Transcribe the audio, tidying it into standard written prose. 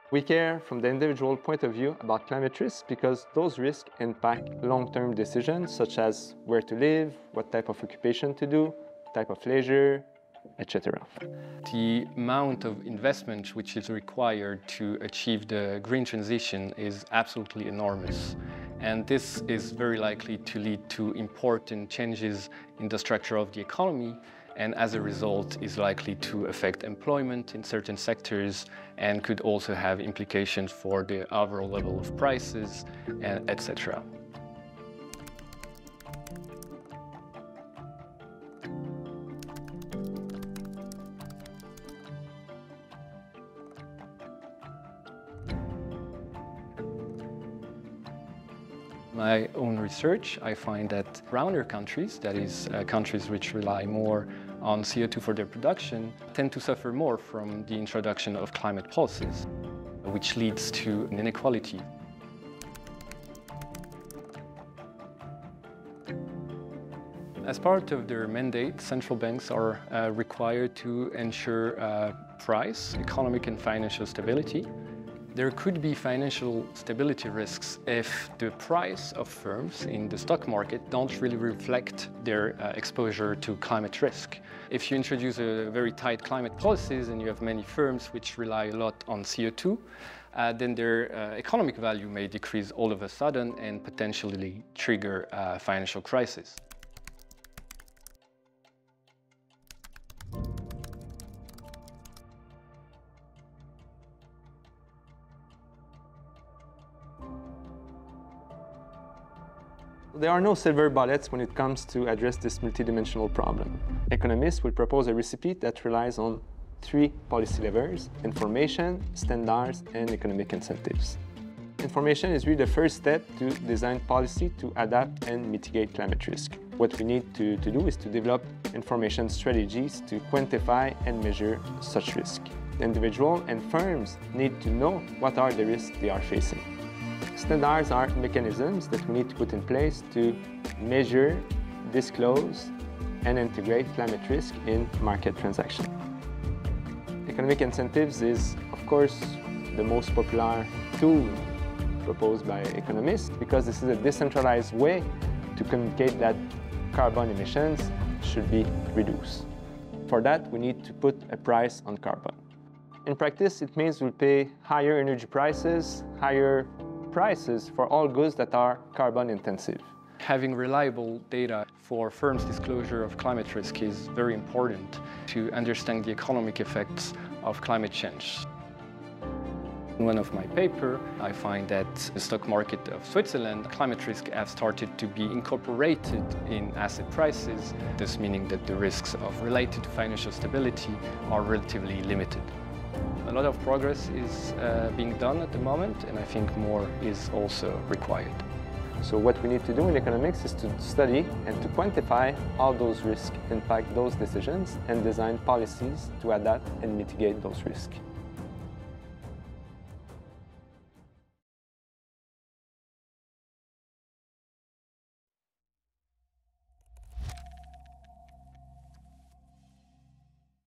We care from the individual point of view about climate risks because those risks impact long-term decisions such as where to live, what type of occupation to do, type of leisure, etc. The amount of investment which is required to achieve the green transition is absolutely enormous. And this is very likely to lead to important changes in the structure of the economy, and as a result is likely to affect employment in certain sectors and could also have implications for the overall level of prices, etc. My own research, I find that browner countries, that is, countries which rely more on CO2 for their production, tend to suffer more from the introduction of climate policies, which leads to an inequality. As part of their mandate, central banks are required to ensure price, economic and financial stability. There could be financial stability risks if the price of firms in the stock market don't really reflect their exposure to climate risk. If you introduce a very tight climate policies and you have many firms which rely a lot on CO2, then their economic value may decrease all of a sudden and potentially trigger a financial crisis. There are no silver bullets when it comes to address this multidimensional problem. Economists will propose a recipe that relies on 3 policy levers: information, standards, and economic incentives. Information is really the first step to design policy to adapt and mitigate climate risk. What we need to do is to develop information strategies to quantify and measure such risk. The individual and firms need to know what are the risks they are facing. Standards are mechanisms that we need to put in place to measure, disclose, and integrate climate risk in market transactions. Economic incentives is, of course, the most popular tool proposed by economists because this is a decentralized way to communicate that carbon emissions should be reduced. For that, we need to put a price on carbon. In practice, it means we'll pay higher energy prices, higher prices for all goods that are carbon intensive. Having reliable data for firms' disclosure of climate risk is very important to understand the economic effects of climate change. In one of my papers, I find that the stock market of Switzerland, climate risk has started to be incorporated in asset prices, thus meaning that the risks related to financial stability are relatively limited. A lot of progress is being done at the moment, and I think more is also required. So what we need to do in economics is to study and to quantify how those risks impact those decisions and design policies to adapt and mitigate those risks.